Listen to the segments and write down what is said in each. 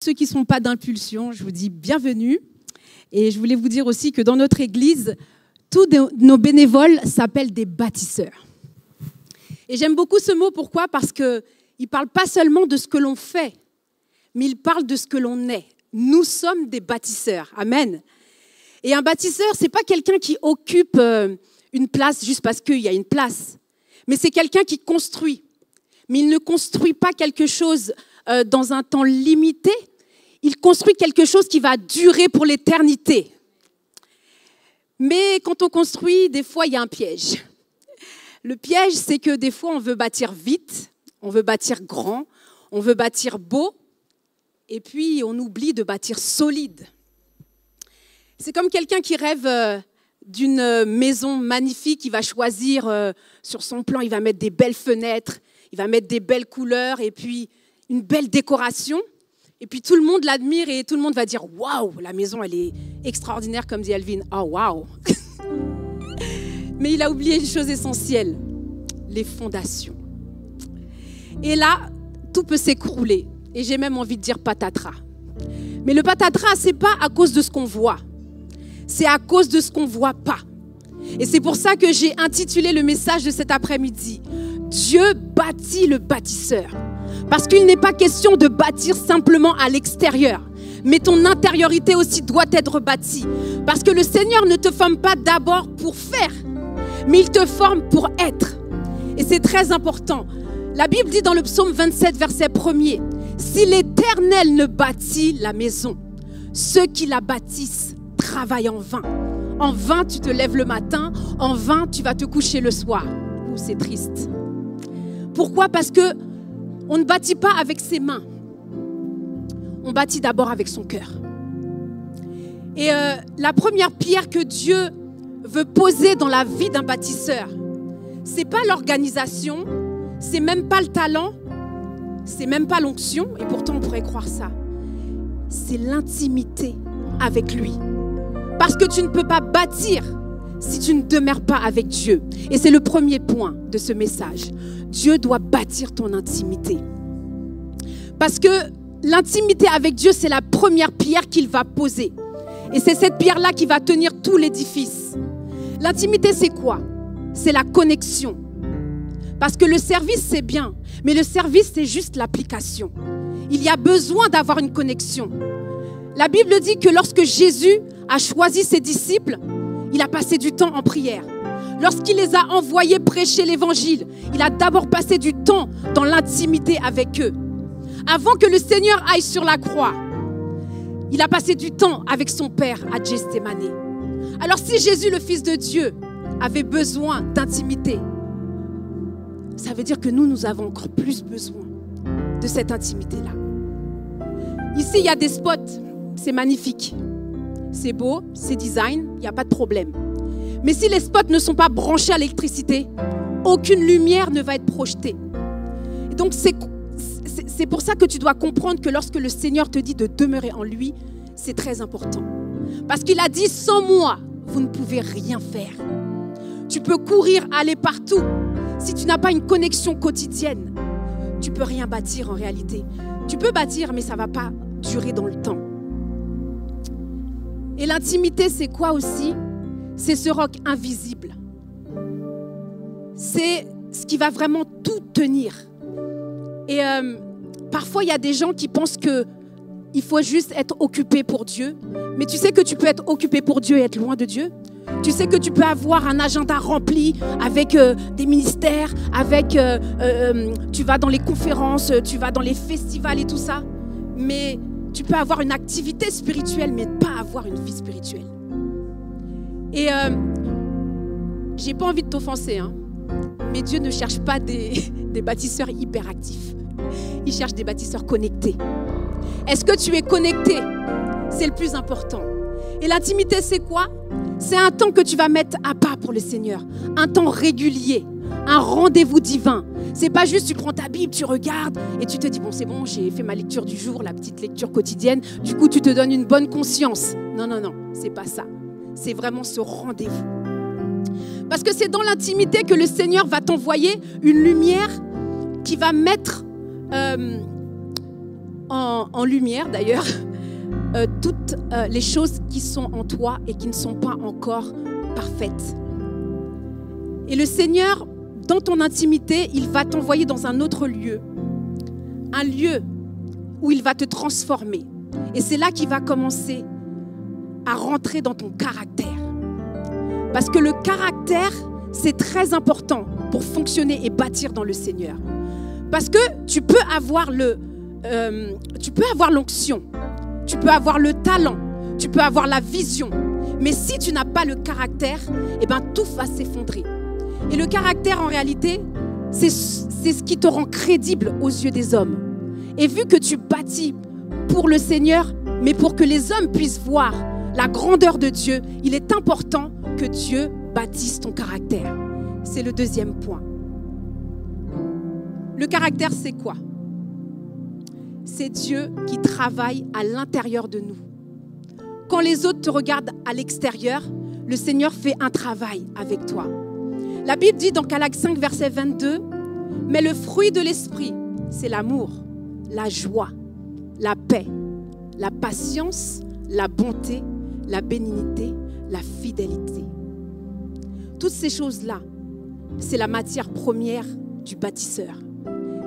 Ceux qui ne sont pas d'impulsion, je vous dis bienvenue. Et je voulais vous dire aussi que dans notre église, tous nos bénévoles s'appellent des bâtisseurs. Et j'aime beaucoup ce mot, pourquoi ? Parce qu'il ne parle pas seulement de ce que l'on fait, mais il parle de ce que l'on est. Nous sommes des bâtisseurs. Amen. Et un bâtisseur, ce n'est pas quelqu'un qui occupe une place juste parce qu'il y a une place, mais c'est quelqu'un qui construit. Mais il ne construit pas quelque chose dans un temps limité, il construit quelque chose qui va durer pour l'éternité. Mais quand on construit, des fois, il y a un piège. Le piège, c'est que des fois, on veut bâtir vite, on veut bâtir grand, on veut bâtir beau, et puis on oublie de bâtir solide. C'est comme quelqu'un qui rêve d'une maison magnifique, il va choisir sur son plan, il va mettre des belles fenêtres, il va mettre des belles couleurs, et puis une belle décoration. Et puis tout le monde l'admire et tout le monde va dire « Waouh, la maison, elle est extraordinaire » comme dit Alvin. « Oh, waouh !» Mais il a oublié une chose essentielle, les fondations. Et là, tout peut s'écrouler. Et j'ai même envie de dire patatras. Mais le patatras, ce n'est pas à cause de ce qu'on voit. C'est à cause de ce qu'on ne voit pas. Et c'est pour ça que j'ai intitulé le message de cet après-midi « Dieu bâtit le bâtisseur ». Parce qu'il n'est pas question de bâtir simplement à l'extérieur, mais ton intériorité aussi doit être bâtie. Parce que le Seigneur ne te forme pas d'abord pour faire, mais il te forme pour être. Et c'est très important. La Bible dit dans le psaume 27, verset 1er, « Si l'Éternel ne bâtit la maison, ceux qui la bâtissent travaillent en vain. En vain, tu te lèves le matin, en vain, tu vas te coucher le soir. » Ouh, c'est triste. Pourquoi ? Parce que on ne bâtit pas avec ses mains. On bâtit d'abord avec son cœur. Et la première pierre que Dieu veut poser dans la vie d'un bâtisseur, ce n'est pas l'organisation, ce n'est même pas le talent, ce n'est même pas l'onction, et pourtant on pourrait croire ça. C'est l'intimité avec lui. Parce que tu ne peux pas bâtir si tu ne demeures pas avec Dieu. Et c'est le premier point de ce message. Dieu doit bâtir ton intimité. Parce que l'intimité avec Dieu, c'est la première pierre qu'il va poser. Et c'est cette pierre-là qui va tenir tout l'édifice. L'intimité, c'est quoi ? C'est la connexion. Parce que le service, c'est bien, mais le service, c'est juste l'application. Il y a besoin d'avoir une connexion. La Bible dit que lorsque Jésus a choisi ses disciples, il a passé du temps en prière. Lorsqu'il les a envoyés prêcher l'évangile, il a d'abord passé du temps dans l'intimité avec eux. Avant que le Seigneur aille sur la croix, il a passé du temps avec son Père à Gethsémani. Alors si Jésus, le Fils de Dieu, avait besoin d'intimité, ça veut dire que nous avons encore plus besoin de cette intimité-là. Ici, il y a des spots, c'est magnifique. C'est beau, c'est design, il n'y a pas de problème. Mais si les spots ne sont pas branchés à l'électricité, aucune lumière ne va être projetée. Et donc, c'est pour ça que tu dois comprendre que lorsque le Seigneur te dit de demeurer en lui, c'est très important. Parce qu'il a dit, sans moi, vous ne pouvez rien faire. Tu peux courir, aller partout. Si tu n'as pas une connexion quotidienne, tu ne peux rien bâtir en réalité. Tu peux bâtir, mais ça ne va pas durer dans le temps. Et l'intimité, c'est quoi aussi ? C'est ce roc invisible. C'est ce qui va vraiment tout tenir. Et parfois, il y a des gens qui pensent qu'il faut juste être occupé pour Dieu. Mais tu sais que tu peux être occupé pour Dieu et être loin de Dieu. Tu sais que tu peux avoir un agenda rempli avec des ministères, tu vas dans les conférences, tu vas dans les festivals et tout ça. Mais tu peux avoir une activité spirituelle, mais pas avoir une vie spirituelle. Et j'ai pas envie de t'offenser, hein, mais Dieu ne cherche pas des bâtisseurs hyperactifs. Il cherche des bâtisseurs connectés. Est-ce que tu es connecté ? C'est le plus important. Et l'intimité, c'est quoi ? C'est un temps que tu vas mettre à part pour le Seigneur. Un temps régulier, un rendez-vous divin. C'est pas juste tu prends ta Bible, tu regardes et tu te dis bon c'est bon, j'ai fait ma lecture du jour, la petite lecture quotidienne. Du coup, tu te donnes une bonne conscience. Non, c'est pas ça. C'est vraiment ce rendez-vous. Parce que c'est dans l'intimité que le Seigneur va t'envoyer une lumière qui va mettre en lumière d'ailleurs toutes les choses qui sont en toi et qui ne sont pas encore parfaites. Et le Seigneur, dans ton intimité, il va t'envoyer dans un autre lieu. Un lieu où il va te transformer. Et c'est là qu'il va commencer à rentrer dans ton caractère. Parce que le caractère, c'est très important pour fonctionner et bâtir dans le Seigneur. Parce que tu peux avoir l'onction, tu peux avoir le talent, tu peux avoir la vision. Mais si tu n'as pas le caractère, eh ben, tout va s'effondrer. Et le caractère, en réalité, c'est ce qui te rend crédible aux yeux des hommes. Et vu que tu bâtis pour le Seigneur, mais pour que les hommes puissent voir la grandeur de Dieu, il est important que Dieu bâtisse ton caractère. C'est le deuxième point. Le caractère, c'est quoi? C'est Dieu qui travaille à l'intérieur de nous. Quand les autres te regardent à l'extérieur, le Seigneur fait un travail avec toi. La Bible dit dans Galates 5, verset 22, « Mais le fruit de l'esprit, c'est l'amour, la joie, la paix, la patience, la bonté, la bénignité, la fidélité. » Toutes ces choses-là, c'est la matière première du bâtisseur.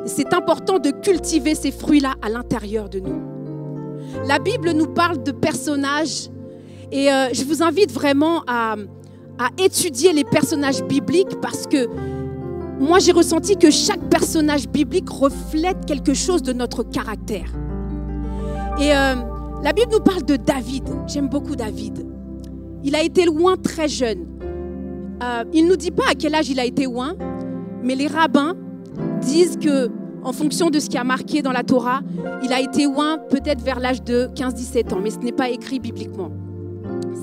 Et c'est important de cultiver ces fruits-là à l'intérieur de nous. La Bible nous parle de personnages et je vous invite vraiment à étudier les personnages bibliques parce que moi, j'ai ressenti que chaque personnage biblique reflète quelque chose de notre caractère. Et la Bible nous parle de David. J'aime beaucoup David. Il a été loin très jeune. Il ne nous dit pas à quel âge il a été loin, mais les rabbins disent que, en fonction de ce qui a marqué dans la Torah, il a été loin peut-être vers l'âge de 15-17 ans, mais ce n'est pas écrit bibliquement.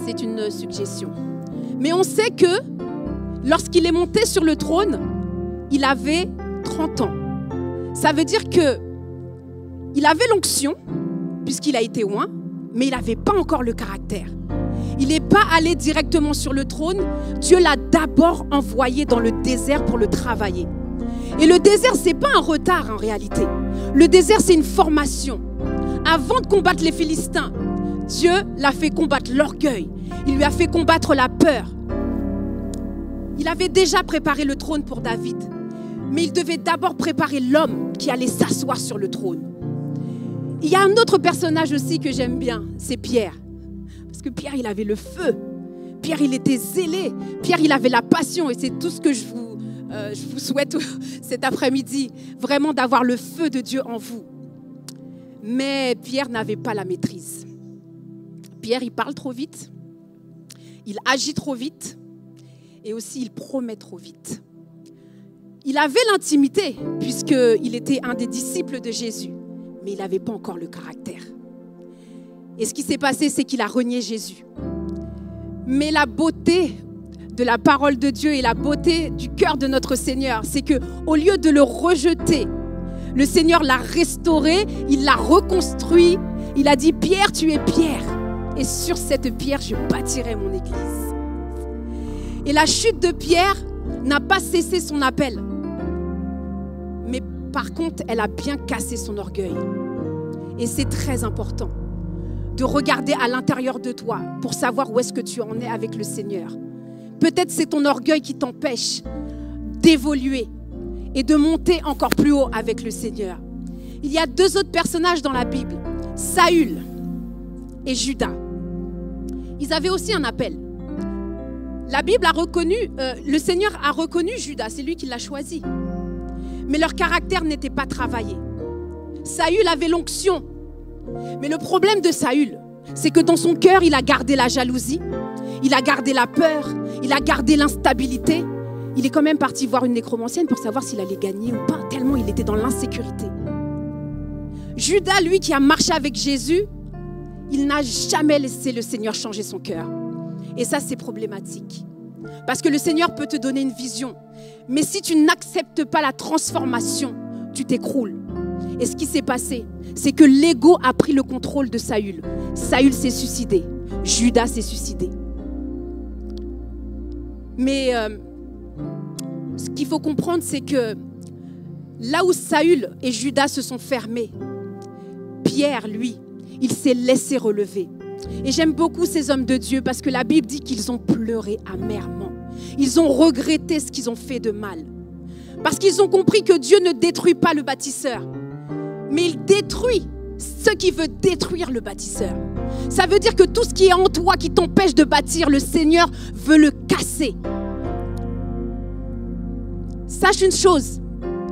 C'est une suggestion. Mais on sait que lorsqu'il est monté sur le trône, il avait 30 ans. Ça veut dire qu'il avait l'onction, puisqu'il a été loin, mais il n'avait pas encore le caractère. Il n'est pas allé directement sur le trône. Dieu l'a d'abord envoyé dans le désert pour le travailler. Et le désert, ce n'est pas un retard en réalité. Le désert, c'est une formation. Avant de combattre les Philistins, Dieu l'a fait combattre l'orgueil. Il lui a fait combattre la peur. Il avait déjà préparé le trône pour David. Mais il devait d'abord préparer l'homme qui allait s'asseoir sur le trône. Il y a un autre personnage aussi que j'aime bien, c'est Pierre. Parce que Pierre, il avait le feu. Pierre, il était zélé. Pierre, il avait la passion. Et c'est tout ce que je vous souhaite cet après-midi. Vraiment d'avoir le feu de Dieu en vous. Mais Pierre n'avait pas la maîtrise. Pierre, il parle trop vite. Il agit trop vite. Et aussi, il promet trop vite. Il avait l'intimité, puisqu'il était un des disciples de Jésus. Mais il n'avait pas encore le caractère. Et ce qui s'est passé, c'est qu'il a renié Jésus. Mais la beauté de la parole de Dieu et la beauté du cœur de notre Seigneur, c'est qu'au lieu de le rejeter, le Seigneur l'a restauré, il l'a reconstruit. Il a dit, Pierre, tu es Pierre. Et sur cette pierre, je bâtirai mon église. Et la chute de Pierre n'a pas cessé son appel. Mais par contre, elle a bien cassé son orgueil. Et c'est très important de regarder à l'intérieur de toi pour savoir où est-ce que tu en es avec le Seigneur. Peut-être c'est ton orgueil qui t'empêche d'évoluer et de monter encore plus haut avec le Seigneur. Il y a deux autres personnages dans la Bible, Saül et Judas. Ils avaient aussi un appel. La Bible a reconnu, le Seigneur a reconnu Judas, c'est lui qui l'a choisi. Mais leur caractère n'était pas travaillé. Saül avait l'onction. Mais le problème de Saül, c'est que dans son cœur, il a gardé la jalousie, il a gardé la peur, il a gardé l'instabilité. Il est quand même parti voir une nécromancienne pour savoir s'il allait gagner ou pas, tellement il était dans l'insécurité. Judas, lui qui a marché avec Jésus, il n'a jamais laissé le Seigneur changer son cœur. Et ça, c'est problématique. Parce que le Seigneur peut te donner une vision. Mais si tu n'acceptes pas la transformation, tu t'écroules. Et ce qui s'est passé, c'est que l'ego a pris le contrôle de Saül. Saül s'est suicidé. Judas s'est suicidé. Mais ce qu'il faut comprendre, c'est que là où Saül et Judas se sont fermés, Pierre, lui, il s'est laissé relever. Et j'aime beaucoup ces hommes de Dieu parce que la Bible dit qu'ils ont pleuré amèrement. Ils ont regretté ce qu'ils ont fait de mal. Parce qu'ils ont compris que Dieu ne détruit pas le bâtisseur, mais il détruit ce qui veut détruire le bâtisseur. Ça veut dire que tout ce qui est en toi qui t'empêche de bâtir, le Seigneur veut le casser. Sache une chose,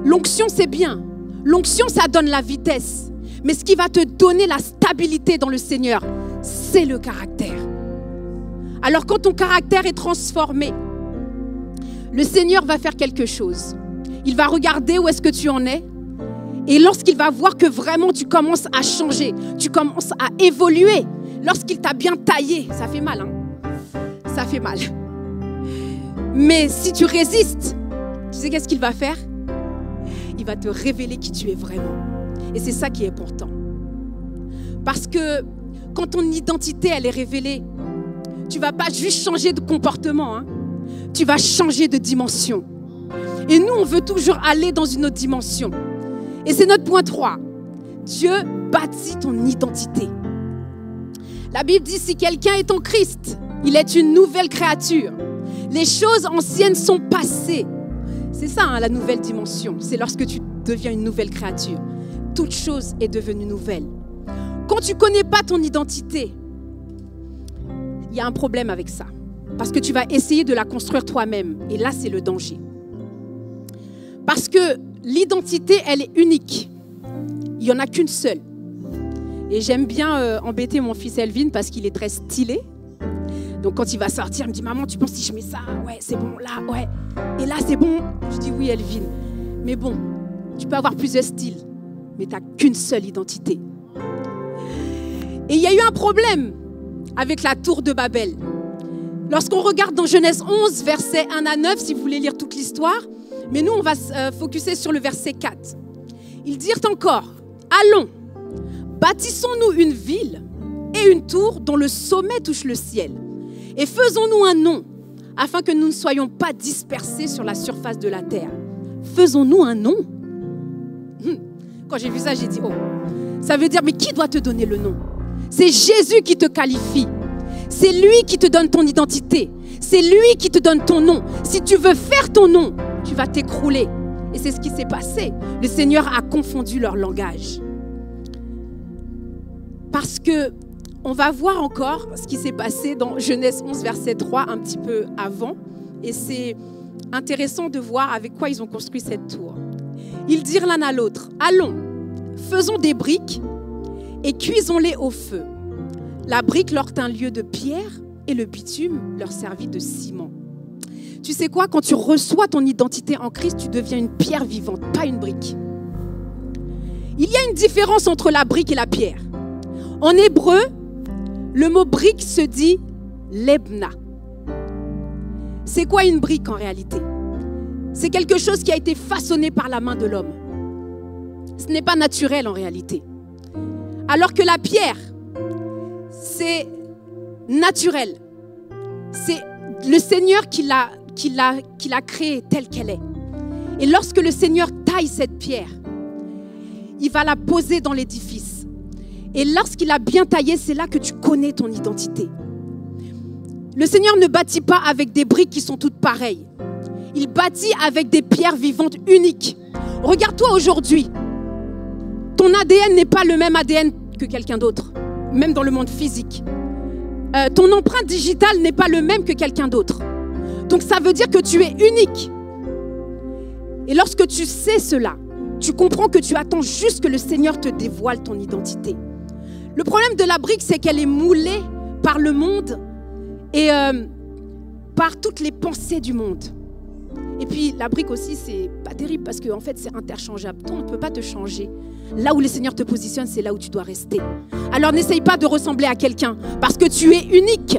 l'onction c'est bien. L'onction ça donne la vitesse. Mais ce qui va te donner la stabilité dans le Seigneur, c'est le caractère. Alors quand ton caractère est transformé, le Seigneur va faire quelque chose. Il va regarder où est-ce que tu en es. Et lorsqu'il va voir que vraiment tu commences à changer, tu commences à évoluer, lorsqu'il t'a bien taillé, ça fait mal, hein? Ça fait mal. Mais si tu résistes, tu sais qu'est-ce qu'il va faire? Il va te révéler qui tu es vraiment. Et c'est ça qui est important. Parce que quand ton identité, elle est révélée, tu ne vas pas juste changer de comportement, hein? Tu vas changer de dimension. Et nous, on veut toujours aller dans une autre dimension. Et c'est notre point 3. Dieu bâtit ton identité. La Bible dit, si quelqu'un est en Christ, il est une nouvelle créature. Les choses anciennes sont passées. C'est ça, hein, la nouvelle dimension. C'est lorsque tu deviens une nouvelle créature. Toute chose est devenue nouvelle. Quand tu ne connais pas ton identité, il y a un problème avec ça. Parce que tu vas essayer de la construire toi-même. Et là, c'est le danger. Parce que l'identité, elle est unique. Il n'y en a qu'une seule. Et j'aime bien embêter mon fils Elvin parce qu'il est très stylé. Donc quand il va sortir, il me dit « Maman, tu penses si je mets ça? Ouais, c'est bon, là, ouais. Et là, c'est bon ?» Je dis « Oui, Elvin. Mais bon, tu peux avoir plusieurs styles, mais tu n'as qu'une seule identité. » Et il y a eu un problème avec la tour de Babel. Lorsqu'on regarde dans Genèse 11, versets 1 à 9, si vous voulez lire toute l'histoire, mais nous, on va se focuser sur le verset 4. Ils dirent encore, « Allons, bâtissons-nous une ville et une tour dont le sommet touche le ciel. Et faisons-nous un nom, afin que nous ne soyons pas dispersés sur la surface de la terre. » Faisons-nous un nom? Quand j'ai vu ça, j'ai dit, oh, ça veut dire, mais qui doit te donner le nom? C'est Jésus qui te qualifie. C'est lui qui te donne ton identité. C'est lui qui te donne ton nom. Si tu veux faire ton nom, tu vas t'écrouler. Et c'est ce qui s'est passé. Le Seigneur a confondu leur langage. Parce que on va voir encore ce qui s'est passé dans Genèse 11, verset 3, un petit peu avant. Et c'est intéressant de voir avec quoi ils ont construit cette tour. Ils dirent l'un à l'autre, « Allons, faisons des briques et cuisons-les au feu. » La brique leur tint lieu de pierre et le bitume leur servit de ciment. Tu sais quoi, quand tu reçois ton identité en Christ, tu deviens une pierre vivante, pas une brique. Il y a une différence entre la brique et la pierre. En hébreu, le mot brique se dit lebna. C'est quoi une brique en réalité? C'est quelque chose qui a été façonné par la main de l'homme. Ce n'est pas naturel en réalité. Alors que la pierre, c'est naturel. C'est le Seigneur qui l'a créée telle qu'elle est. Et lorsque le Seigneur taille cette pierre, il va la poser dans l'édifice. Et lorsqu'il a bien taillé, c'est là que tu connais ton identité. Le Seigneur ne bâtit pas avec des briques qui sont toutes pareilles. Il bâtit avec des pierres vivantes uniques. Regarde-toi aujourd'hui. Ton ADN n'est pas le même ADN que quelqu'un d'autre, même dans le monde physique. Ton empreinte digitale n'est pas le même que quelqu'un d'autre. Donc ça veut dire que tu es unique. Et lorsque tu sais cela, tu comprends que tu attends juste que le Seigneur te dévoile ton identité. Le problème de la brique, c'est qu'elle est moulée par le monde et par toutes les pensées du monde. Et puis la brique aussi, c'est pas terrible parce qu'en fait, c'est interchangeable. Toi, on ne peut pas te changer. Là où le Seigneur te positionne, c'est là où tu dois rester. Alors n'essaye pas de ressembler à quelqu'un parce que tu es unique.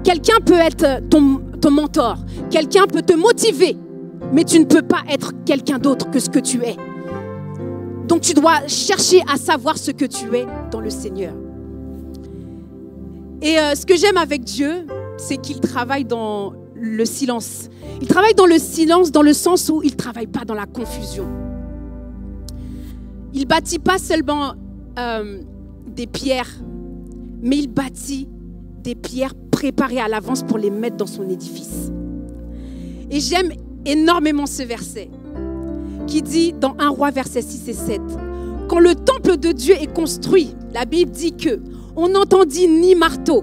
Quelqu'un peut être ton mentor. Quelqu'un peut te motiver. Mais tu ne peux pas être quelqu'un d'autre que ce que tu es. Donc tu dois chercher à savoir ce que tu es dans le Seigneur. Et ce que j'aime avec Dieu, c'est qu'il travaille dans le silence. Il travaille dans le silence dans le sens où il ne travaille pas dans la confusion. Il ne bâtit pas seulement des pierres, mais il bâtit des pierres préparées à l'avance pour les mettre dans son édifice. Et j'aime énormément ce verset qui dit dans 1 Roi verset 6 et 7, « Quand le temple de Dieu est construit, la Bible dit que on n'entendit ni marteau,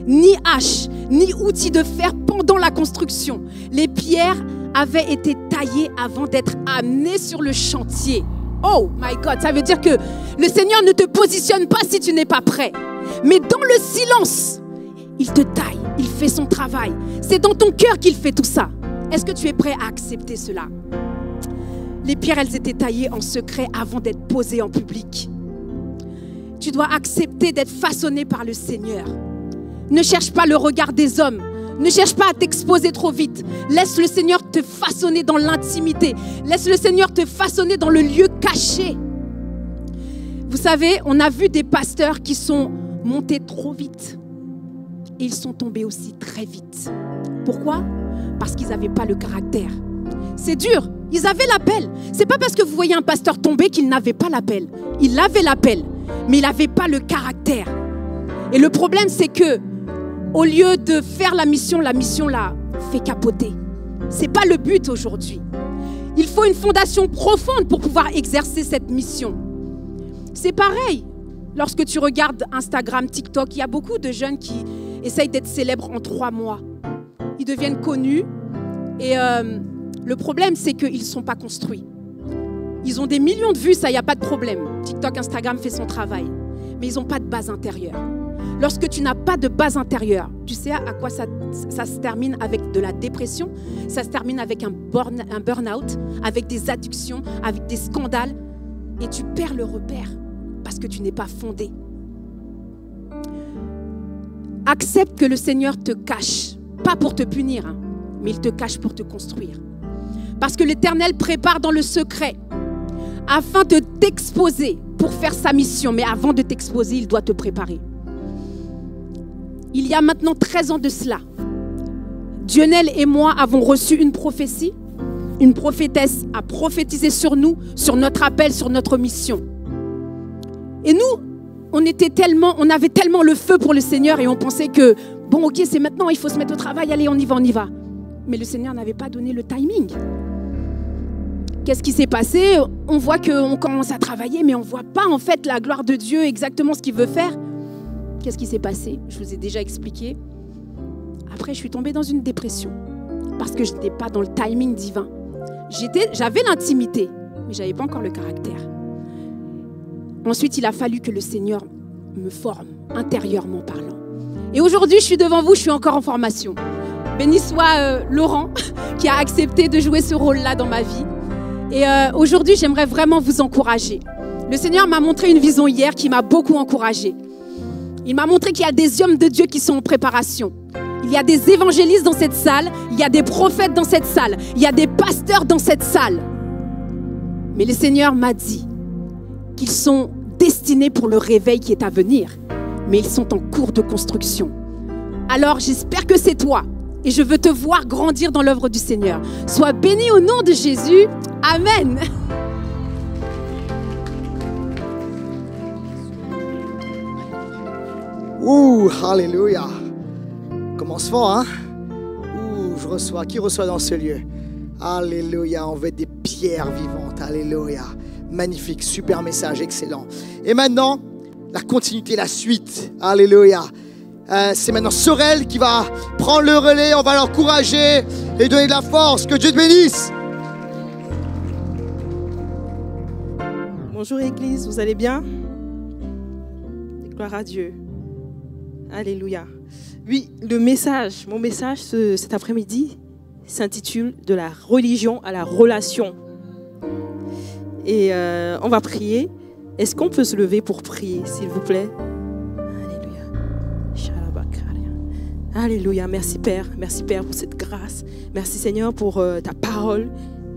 ni hache, ni outil de fer pendant la construction. Les pierres avaient été taillées avant d'être amenées sur le chantier. » Oh my God, ça veut dire que le Seigneur ne te positionne pas si tu n'es pas prêt. Mais dans le silence, il te taille, il fait son travail. C'est dans ton cœur qu'il fait tout ça. Est-ce que tu es prêt à accepter cela? Les pierres, elles étaient taillées en secret avant d'être posées en public. Tu dois accepter d'être façonné par le Seigneur. Ne cherche pas le regard des hommes. Ne cherche pas à t'exposer trop vite. Laisse le Seigneur te façonner dans l'intimité. Laisse le Seigneur te façonner dans le lieu caché. Vous savez, on a vu des pasteurs qui sont montés trop vite. Et ils sont tombés aussi très vite. Pourquoi? Parce qu'ils n'avaient pas le caractère. C'est dur. Ils avaient l'appel. C'est pas parce que vous voyez un pasteur tomber qu'il n'avait pas l'appel. Il avait l'appel, mais il n'avait pas le caractère. Et le problème, c'est que au lieu de faire la mission l'a fait capoter. C'est pas le but aujourd'hui. Il faut une fondation profonde pour pouvoir exercer cette mission. C'est pareil. Lorsque tu regardes Instagram, TikTok, il y a beaucoup de jeunes qui essayent d'être célèbres en 3 mois. Ils deviennent connus et le problème, c'est qu'ils ne sont pas construits. Ils ont des millions de vues, ça, il n'y a pas de problème. TikTok, Instagram fait son travail. Mais ils n'ont pas de base intérieure. Lorsque tu n'as pas de base intérieure, tu sais à quoi ça se termine? Avec de la dépression, ça se termine avec un burn-out, avec des addictions, avec des scandales. Et tu perds le repère parce que tu n'es pas fondé. Accepte que le Seigneur te cache, pas pour te punir, hein, mais il te cache pour te construire. Parce que l'Éternel prépare dans le secret afin de t'exposer pour faire sa mission. Mais avant de t'exposer, il doit te préparer. Il y a maintenant 13 ans de cela, Dionel et moi avons reçu une prophétie. Une prophétesse a prophétisé sur nous, sur notre appel, sur notre mission. Et nous, on avait tellement le feu pour le Seigneur et on pensait que, bon, ok, c'est maintenant, il faut se mettre au travail, allez, on y va. Mais le Seigneur n'avait pas donné le timing. Qu'est-ce qui s'est passé? On voit qu'on commence à travailler, mais on ne voit pas en fait la gloire de Dieu, exactement ce qu'il veut faire. Qu'est-ce qui s'est passé? Je vous ai déjà expliqué. Après, je suis tombée dans une dépression parce que je n'étais pas dans le timing divin. J'avais l'intimité, mais je n'avais pas encore le caractère. Ensuite, il a fallu que le Seigneur me forme, intérieurement parlant. Et aujourd'hui, je suis devant vous, je suis encore en formation. Béni soit Laurent, qui a accepté de jouer ce rôle-là dans ma vie. Et aujourd'hui, j'aimerais vraiment vous encourager. Le Seigneur m'a montré une vision hier qui m'a beaucoup encouragée. Il m'a montré qu'il y a des hommes de Dieu qui sont en préparation. Il y a des évangélistes dans cette salle, il y a des prophètes dans cette salle, il y a des pasteurs dans cette salle. Mais le Seigneur m'a dit qu'ils sont destinés pour le réveil qui est à venir, mais ils sont en cours de construction. Alors j'espère que c'est toi et je veux te voir grandir dans l'œuvre du Seigneur. Sois béni au nom de Jésus. Amen. Ouh, alléluia. Commence fort, hein? Ouh, qui reçoit dans ce lieu? Alléluia, on veut des pierres vivantes. Alléluia. Magnifique, super message, excellent. Et maintenant, la continuité, la suite. Alléluia. C'est maintenant Sorel qui va prendre le relais. On va l'encourager et donner de la force. Que Dieu te bénisse. Bonjour Église, vous allez bien? Gloire à Dieu. Alléluia. Oui, mon message cet après-midi s'intitule « De la religion à la relation ». Et on va prier. Est-ce qu'on peut se lever pour prier, s'il vous plaît? Alléluia. Alléluia. Merci Père pour cette grâce. Merci Seigneur pour ta parole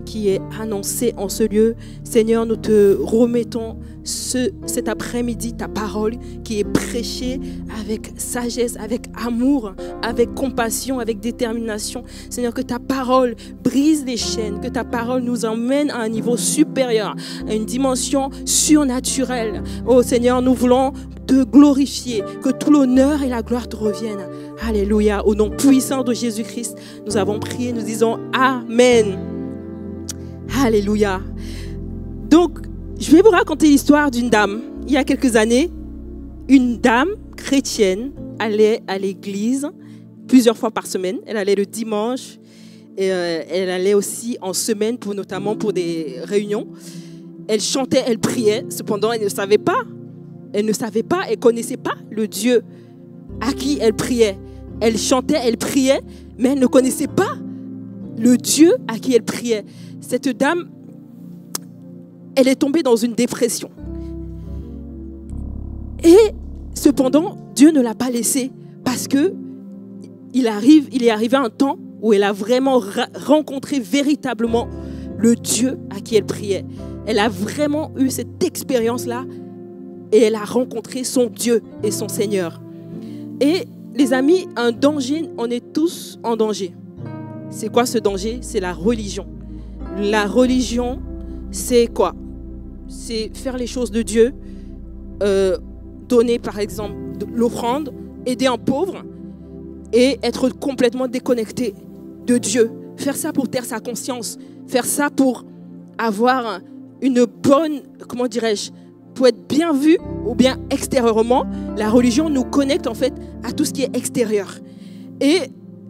qui est annoncée en ce lieu. Seigneur, nous te remettons cet après-midi ta parole qui est prêchée avec sagesse, avec amour, avec compassion, avec détermination. Seigneur, que ta parole brise les chaînes, que ta parole nous emmène à un niveau supérieur, à une dimension surnaturelle. Oh Seigneur, nous voulons te glorifier, que tout l'honneur et la gloire te reviennent. Alléluia. Au nom puissant de Jésus-Christ, nous avons prié, nous disons Amen. Alléluia. Donc, je vais vous raconter l'histoire d'une dame. Il y a quelques années, une dame chrétienne allait à l'église plusieurs fois par semaine. Elle allait le dimanche et elle allait aussi en semaine, notamment pour des réunions. Elle chantait, elle priait. Cependant, elle ne savait pas. Elle ne savait pas, elle ne connaissait pas le Dieu à qui elle priait. Elle chantait, elle priait, mais elle ne connaissait pas le Dieu à qui elle priait. Cette dame, elle est tombée dans une dépression. Et cependant, Dieu ne l'a pas laissée parce que il est arrivé un temps où elle a vraiment rencontré véritablement le Dieu à qui elle priait. Elle a vraiment eu cette expérience-là et elle a rencontré son Dieu et son Seigneur. Et les amis, un danger, on est tous en danger. C'est quoi ce danger? C'est la religion. La religion, c'est quoi? C'est faire les choses de Dieu, donner par exemple l'offrande, aider un pauvre et être complètement déconnecté de Dieu. Faire ça pour taire sa conscience, faire ça pour avoir une bonne, comment dirais-je, pour être bien vu ou bien extérieurement. La religion nous connecte en fait à tout ce qui est extérieur. Et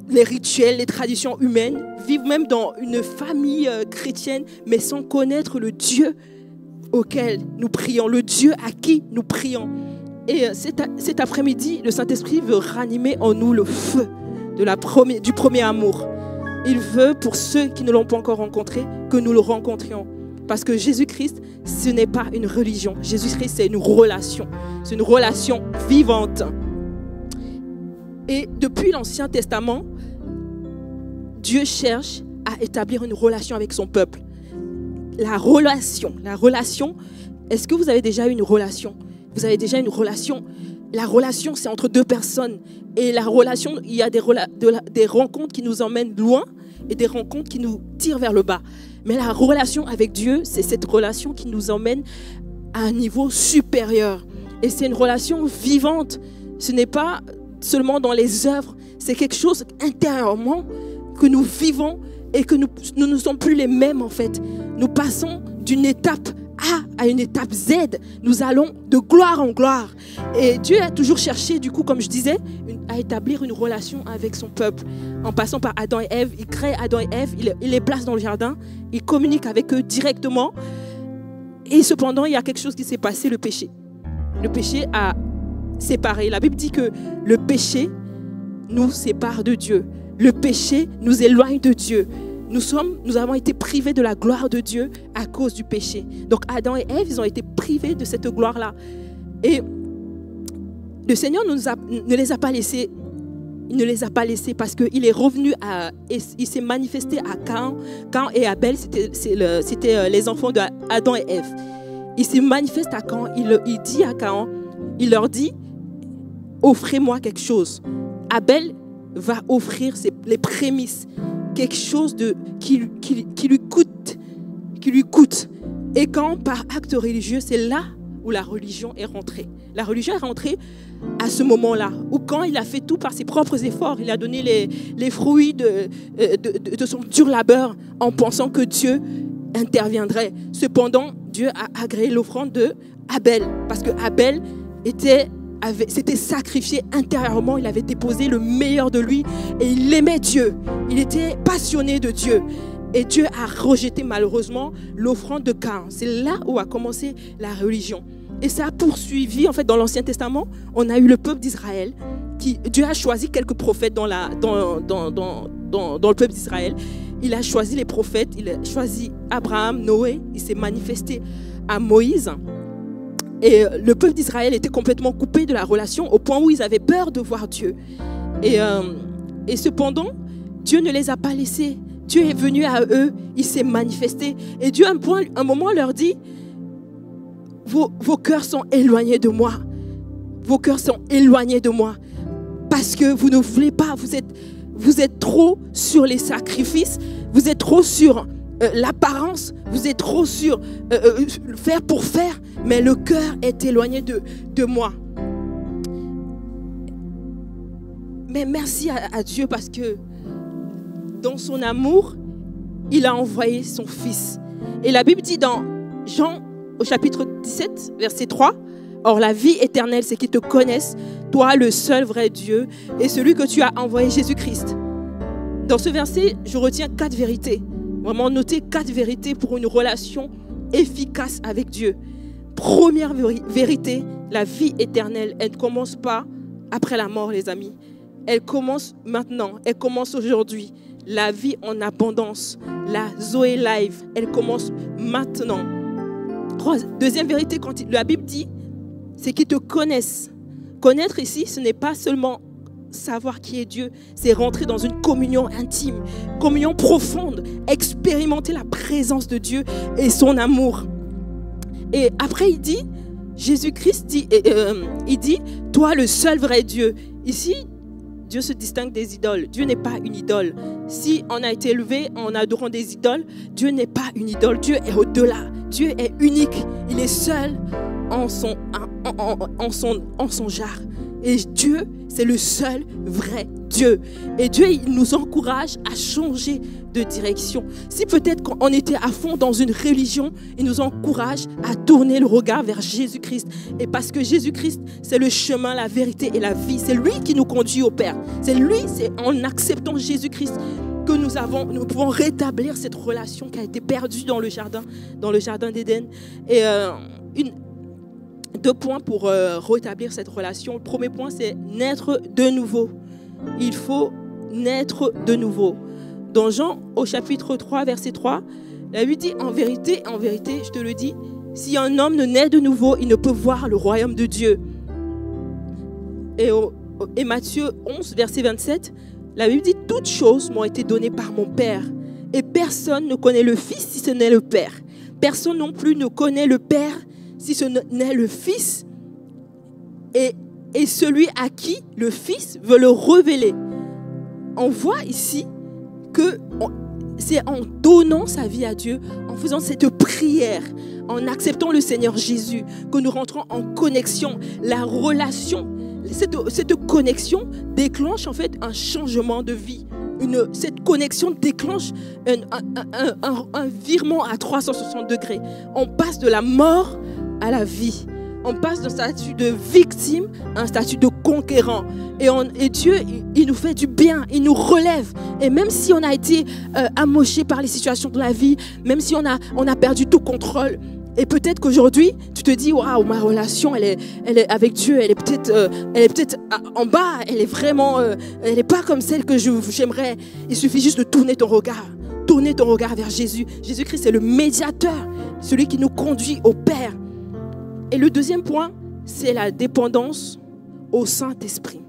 les rituels, les traditions humaines, vivent même dans une famille chrétienne, mais sans connaître le Dieu auquel nous prions, le Dieu à qui nous prions. Et cet après-midi, le Saint-Esprit veut ranimer en nous le feu du premier amour. Il veut, pour ceux qui ne l'ont pas encore rencontré, que nous le rencontrions. Parce que Jésus-Christ, ce n'est pas une religion. Jésus-Christ, c'est une relation. C'est une relation vivante. Et depuis l'Ancien Testament, Dieu cherche à établir une relation avec son peuple. La relation, est-ce que vous avez déjà eu une relation? Vous avez déjà une relation? La relation, c'est entre deux personnes. Et la relation, il y a des rencontres qui nous emmènent loin et des rencontres qui nous tirent vers le bas. Mais la relation avec Dieu, c'est cette relation qui nous emmène à un niveau supérieur. Et c'est une relation vivante. Ce n'est pas seulement dans les œuvres, c'est quelque chose intérieurement que nous vivons et que nous ne sommes plus les mêmes en fait. Nous passons d'une étape A à une étape Z. Nous allons de gloire en gloire. Et Dieu a toujours cherché, du coup, comme je disais, à établir une relation avec son peuple. En passant par Adam et Ève, il crée Adam et Ève, il les place dans le jardin, il communique avec eux directement. Et cependant, il y a quelque chose qui s'est passé, le péché. Le péché a séparé. La Bible dit que le péché nous sépare de Dieu. Le péché nous éloigne de Dieu. Nous avons été privés de la gloire de Dieu à cause du péché. Donc Adam et Ève, ils ont été privés de cette gloire-là. Et le Seigneur ne les a pas laissés. Il ne les a pas laissés parce qu'il est revenu il s'est manifesté à Caïn. Caïn et Abel, c'était les enfants d'Adam et Ève. Il se manifeste à Caïn. Il dit à Caïn, il leur dit, offrez-moi quelque chose. Abel va offrir les prémices, quelque chose qui lui coûte. Et quand par acte religieux, c'est là où la religion est rentrée. La religion est rentrée à ce moment-là, où quand il a fait tout par ses propres efforts, il a donné les fruits de son dur labeur en pensant que Dieu interviendrait. Cependant, Dieu a agréé l'offrande de Abel, parce que Abel s'était sacrifié intérieurement, il avait déposé le meilleur de lui et il aimait Dieu, il était passionné de Dieu. Et Dieu a rejeté malheureusement l'offrande de Caïn. C'est là où a commencé la religion. Et ça a poursuivi, en fait, dans l'Ancien Testament, on a eu le peuple d'Israël. Dieu a choisi quelques prophètes dans le peuple d'Israël. Il a choisi les prophètes, il a choisi Abraham, Noé, il s'est manifesté à Moïse. Et le peuple d'Israël était complètement coupé de la relation au point où ils avaient peur de voir Dieu. Et cependant, Dieu ne les a pas laissés. Dieu est venu à eux, il s'est manifesté. Et Dieu, à un moment, leur dit, vos cœurs sont éloignés de moi. Vos cœurs sont éloignés de moi. Parce que vous ne voulez pas, vous êtes trop sur les sacrifices, vous êtes trop sur l'apparence, vous êtes trop sur faire pour faire, mais le cœur est éloigné de moi. Mais merci à Dieu parce que dans son amour, il a envoyé son Fils. Et la Bible dit dans Jean au chapitre 17, verset 3, « Or la vie éternelle, c'est qu'ils te connaissent, toi le seul vrai Dieu, et celui que tu as envoyé, Jésus-Christ. » Dans ce verset, je retiens 4 vérités. Vraiment noter 4 vérités pour une relation efficace avec Dieu. Première vérité, la vie éternelle, elle ne commence pas après la mort, les amis. Elle commence maintenant, elle commence aujourd'hui. La vie en abondance, la Zoé Life, elle commence maintenant. Deuxième vérité, quand la Bible dit, c'est qu'ils te connaissent. Connaître ici, ce n'est pas seulement savoir qui est Dieu, c'est rentrer dans une communion intime, communion profonde, expérimenter la présence de Dieu et son amour. Et après, il dit, Jésus-Christ dit, il dit, toi le seul vrai Dieu. Ici, Dieu se distingue des idoles. Dieu n'est pas une idole. Si on a été élevé en adorant des idoles, Dieu n'est pas une idole. Dieu est au-delà. Dieu est unique. Il est seul en son genre. Et Dieu, c'est le seul vrai Dieu. Et Dieu, il nous encourage à changer de direction. Si peut-être qu'on était à fond dans une religion, il nous encourage à tourner le regard vers Jésus-Christ. Et parce que Jésus-Christ, c'est le chemin, la vérité et la vie. C'est lui qui nous conduit au Père. C'est lui, c'est en acceptant Jésus-Christ que nous pouvons rétablir cette relation qui a été perdue dans le jardin d'Éden. Et 2 points pour rétablir cette relation. Le premier point, c'est naître de nouveau. Il faut naître de nouveau. Dans Jean, au chapitre 3, verset 3, la Bible dit, en vérité, je te le dis, si un homme ne naît de nouveau, il ne peut voir le royaume de Dieu. Et Matthieu 11, verset 27, la Bible dit, toutes choses m'ont été données par mon Père. Et personne ne connaît le Fils si ce n'est le Père. Personne non plus ne connaît le Père si ce n'est le Fils. Et celui à qui le Fils veut le révéler. On voit ici que c'est en donnant sa vie à Dieu, en faisant cette prière, en acceptant le Seigneur Jésus, que nous rentrons en connexion. La relation, cette connexion déclenche en fait un changement de vie. Cette connexion déclenche un virement à 360 degrés. On passe de la mort à la vie. On passe d'un statut de victime à un statut de conquérant. Et Dieu, il nous fait du bien, il nous relève. Et même si on a été amoché par les situations de la vie, même si on a perdu tout contrôle, et peut-être qu'aujourd'hui, tu te dis, waouh, ma relation, elle est avec Dieu, elle est peut-être en bas, elle est pas comme celle que j'aimerais. Il suffit juste de tourner ton regard vers Jésus. Jésus-Christ est le médiateur, celui qui nous conduit au Père. Et le deuxième point, c'est la dépendance au Saint-Esprit.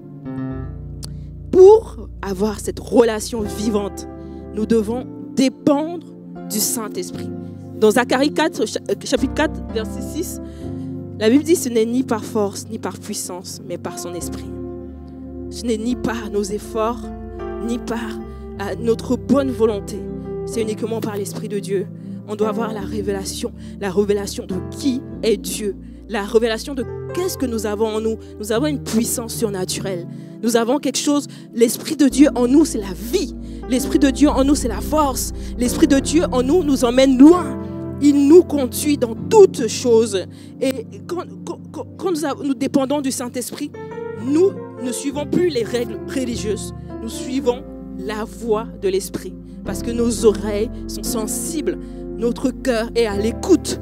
Pour avoir cette relation vivante, nous devons dépendre du Saint-Esprit. Dans Zacharie 4, chapitre 4, verset 6, la Bible dit « Ce n'est ni par force, ni par puissance, mais par son esprit. » Ce n'est ni par nos efforts, ni par notre bonne volonté. C'est uniquement par l'Esprit de Dieu. On doit avoir la révélation de qui est Dieu. La révélation de qu'est-ce que nous avons en nous. Nous avons une puissance surnaturelle. Nous avons quelque chose. L'Esprit de Dieu en nous, c'est la vie. L'Esprit de Dieu en nous, c'est la force. L'Esprit de Dieu en nous nous emmène loin. Il nous conduit dans toutes choses. Et quand nous dépendons du Saint-Esprit, nous ne suivons plus les règles religieuses. Nous suivons la voix de l'Esprit. Parce que nos oreilles sont sensibles. Notre cœur est à l'écoute.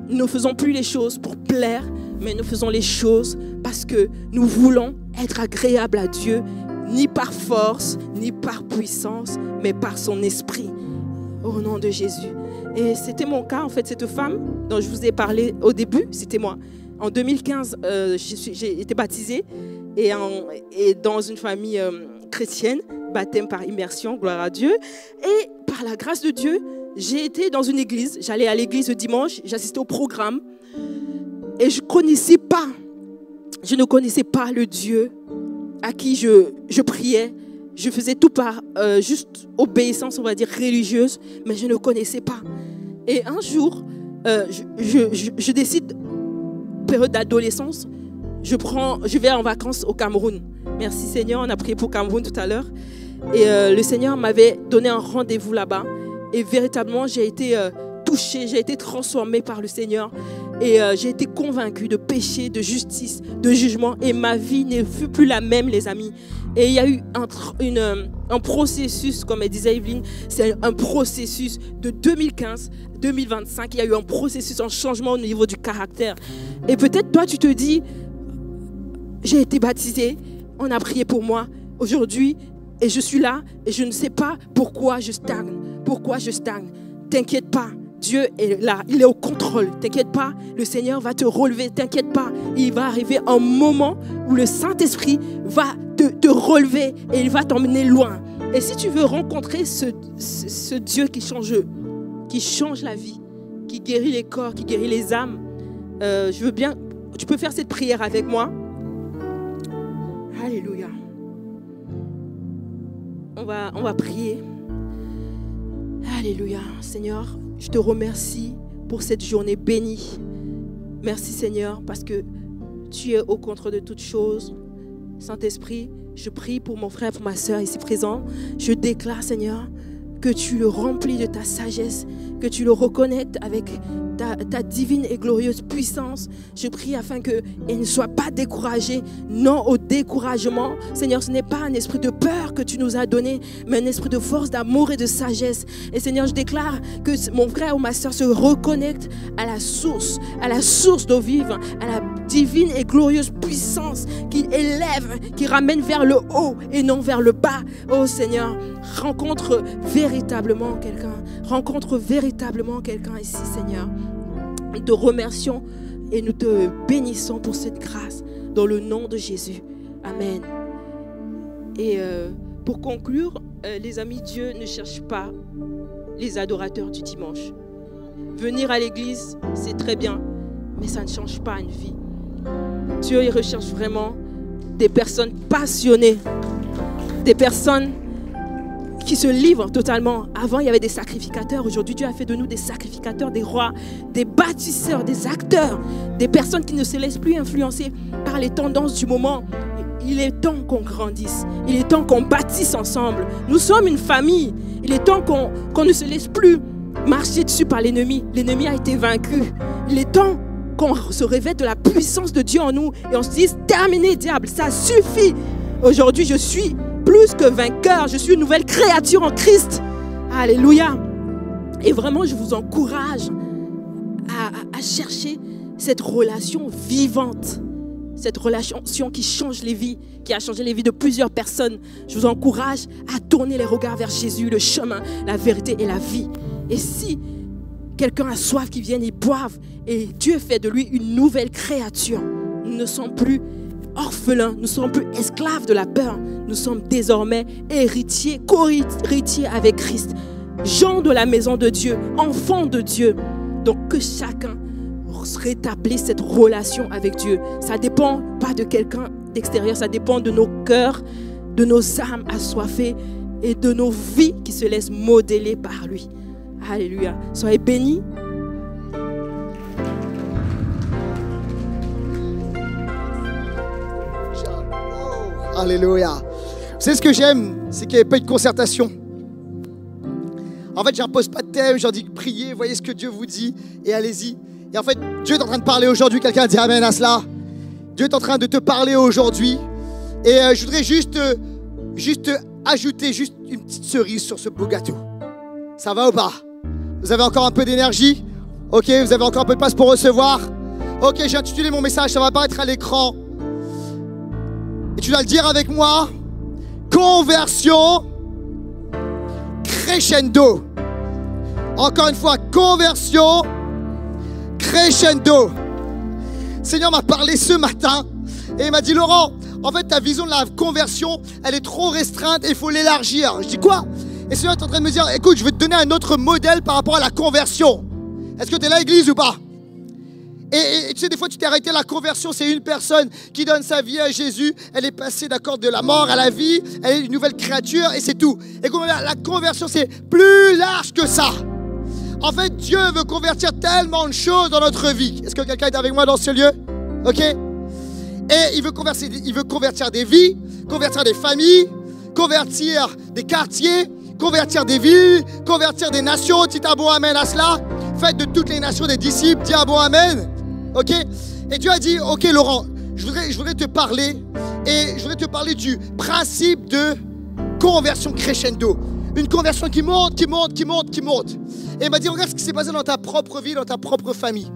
Nous ne faisons plus les choses pour plaire, mais nous faisons les choses parce que nous voulons être agréables à Dieu, ni par force, ni par puissance, mais par son esprit. Au nom de Jésus. Et c'était mon cas, en fait, cette femme dont je vous ai parlé au début, c'était moi. En 2015, j'ai été baptisée et dans une famille chrétienne, baptême par immersion, gloire à Dieu. Et par la grâce de Dieu, j'ai été dans une église, j'allais à l'église le dimanche, j'assistais au programme. Et je ne connaissais pas le Dieu à qui je priais. Je faisais tout par juste obéissance, on va dire, religieuse, mais je ne connaissais pas. Et un jour, je décide, période d'adolescence, je vais en vacances au Cameroun. Merci Seigneur, on a prié pour Cameroun tout à l'heure. Et le Seigneur m'avait donné un rendez-vous là-bas. Et véritablement, j'ai été touchée, j'ai été transformée par le Seigneur. Et j'ai été convaincue de péché, de justice, de jugement. Et ma vie ne fut plus la même, les amis. Et il y a eu un processus, comme elle disait Evelyne, c'est un processus de 2015-2025. Il y a eu un processus, un changement au niveau du caractère. Et peut-être toi, tu te dis, j'ai été baptisée, on a prié pour moi aujourd'hui, et je suis là, et je ne sais pas pourquoi je stagne. Pourquoi je stagne? T'inquiète pas. Dieu est là, il est au contrôle. T'inquiète pas, le Seigneur va te relever. T'inquiète pas, il va arriver un moment où le Saint-Esprit va te relever et il va t'emmener loin. Et si tu veux rencontrer ce Dieu qui change la vie, qui guérit les corps, qui guérit les âmes, je veux bien, tu peux faire cette prière avec moi. Alléluia. On va prier. Alléluia. Seigneur, je te remercie pour cette journée bénie. Merci Seigneur parce que tu es au contrôle de toutes choses. Saint-Esprit, je prie pour mon frère, pour ma soeur ici présent. Je déclare Seigneur que tu le remplis de ta sagesse, que tu le reconnectes avec ta divine et glorieuse puissance. Je prie afin qu'il ne soit pas découragé. Non au découragement. Seigneur, ce n'est pas un esprit de peur que tu nous as donné, mais un esprit de force, d'amour et de sagesse. Et Seigneur, je déclare que mon frère ou ma soeur se reconnecte à la source d'eau vive, à la divine et glorieuse puissance qui élève, qui ramène vers le haut et non vers le bas. Oh Seigneur, rencontre véritablement quelqu'un ici, Seigneur. Nous te remercions et nous te bénissons pour cette grâce dans le nom de Jésus. Amen. Et pour conclure, les amis, Dieu ne cherche pas les adorateurs du dimanche. Venir à l'église, c'est très bien, mais ça ne change pas une vie. Dieu, il recherche vraiment des personnes passionnées, des personnes qui se livrent totalement. Avant, il y avait des sacrificateurs. Aujourd'hui, Dieu a fait de nous des sacrificateurs, des rois, des bâtisseurs, des acteurs, des personnes qui ne se laissent plus influencer par les tendances du moment. Il est temps qu'on grandisse. Il est temps qu'on bâtisse ensemble. Nous sommes une famille. Il est temps qu'on ne se laisse plus marcher dessus par l'ennemi. L'ennemi a été vaincu. Il est temps qu'on se révèle de la puissance de Dieu en nous et on se dise, terminé diable, ça suffit. Aujourd'hui, je suis plus que vainqueur, je suis une nouvelle créature en Christ. Alléluia. Et vraiment, je vous encourage à chercher cette relation vivante, cette relation qui change les vies, qui a changé les vies de plusieurs personnes. Je vous encourage à tourner les regards vers Jésus, le chemin, la vérité et la vie. Et si quelqu'un a soif, qu'il vienne, il boive. Et Dieu fait de lui une nouvelle créature. Nous ne sommes plus orphelins, nous ne sommes plus esclaves de la peur. Nous sommes désormais héritiers, co-héritiers avec Christ. Gens de la maison de Dieu, enfants de Dieu. Donc que chacun rétablisse cette relation avec Dieu. Ça ne dépend pas de quelqu'un d'extérieur, ça dépend de nos cœurs, de nos âmes assoiffées et de nos vies qui se laissent modeler par lui. Alléluia. Soyez bénis. Alléluia. Vous savez ce que j'aime, c'est qu'il n'y avait pas eu de concertation. En fait, j'impose pas de thème, j'en dis priez, voyez ce que Dieu vous dit et allez-y. Et en fait, Dieu est en train de parler aujourd'hui. Quelqu'un a dit amen à cela. Dieu est en train de te parler aujourd'hui. Et je voudrais juste ajouter une petite cerise sur ce beau gâteau. Ça va ou pas? Vous avez encore un peu d'énergie? Ok, vous avez encore un peu de place pour recevoir? Ok, j'ai intitulé mon message, ça va apparaître à l'écran. Et tu dois le dire avec moi. Conversion crescendo. Encore une fois, conversion crescendo. Le Seigneur m'a parlé ce matin et il m'a dit Laurent, en fait ta vision de la conversion, elle est trop restreinte et il faut l'élargir. Je dis quoi? Et le Seigneur est en train de me dire écoute, je vais te donner un autre modèle par rapport à la conversion. Est-ce que tu es là, église, ou pas? Et tu sais, des fois, tu t'es arrêté, la conversion, c'est une personne qui donne sa vie à Jésus. Elle est passée, d'accord, de la mort à la vie. Elle est une nouvelle créature et c'est tout. Et comment dire, la conversion, c'est plus large que ça. En fait, Dieu veut convertir tellement de choses dans notre vie. Est-ce que quelqu'un est avec moi dans ce lieu? Ok? Et il veut convertir des vies, convertir des familles, convertir des quartiers, convertir des villes, convertir des nations. Dites un bon amen à cela. Faites de toutes les nations des disciples. Dis un bon amen. Ok? Et Dieu a dit, ok Laurent, je voudrais te parler du principe de conversion crescendo. Une conversion qui monte. Et il m'a dit, regarde ce qui s'est passé dans ta propre vie, dans ta propre famille.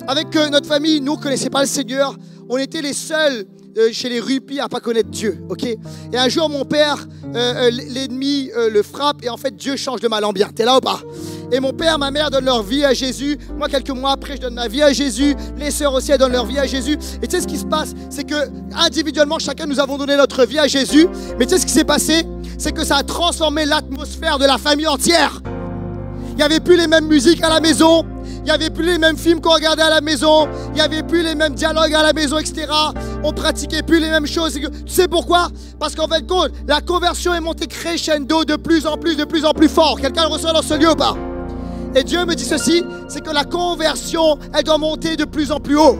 Avec notre famille, nous, on ne connaissait pas le Seigneur. On était les seuls chez les Rupis à ne pas connaître Dieu. Ok? Et un jour, mon père, l'ennemi le frappe et en fait, Dieu change de mal en bien. T'es là ou pas? Et mon père, ma mère donnent leur vie à Jésus. Moi, quelques mois après, je donne ma vie à Jésus. Les sœurs aussi, elles donnent leur vie à Jésus. Et tu sais ce qui se passe? C'est que individuellement, chacun, nous avons donné notre vie à Jésus. Mais tu sais ce qui s'est passé? C'est que ça a transformé l'atmosphère de la famille entière. Il n'y avait plus les mêmes musiques à la maison. Il n'y avait plus les mêmes films qu'on regardait à la maison. Il n'y avait plus les mêmes dialogues à la maison, etc. On pratiquait plus les mêmes choses. Tu sais pourquoi? Parce qu'en fait, la conversion est montée crescendo de plus en plus fort. Quelqu'un le reçoit dans ce lieu ou pas? Et Dieu me dit ceci, c'est que la conversion, elle doit monter de plus en plus haut.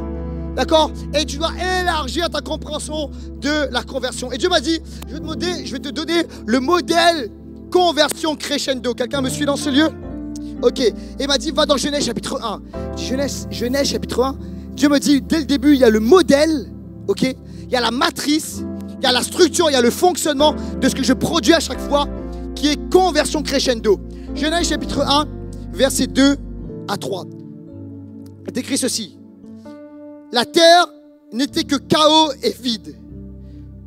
D'accord? Et tu dois élargir ta compréhension de la conversion. Et Dieu m'a dit, je vais te donner le modèle conversion crescendo. Quelqu'un me suit dans ce lieu? Ok. Et il m'a dit, va dans Genèse chapitre 1. Genèse chapitre 1. Dieu me dit, dès le début, il y a le modèle, ok? Il y a la matrice, il y a la structure, il y a le fonctionnement de ce que je produis à chaque fois, qui est conversion crescendo. Genèse chapitre 1. Versets 2 à 3. Il est écrit ceci. La terre n'était que chaos et vide.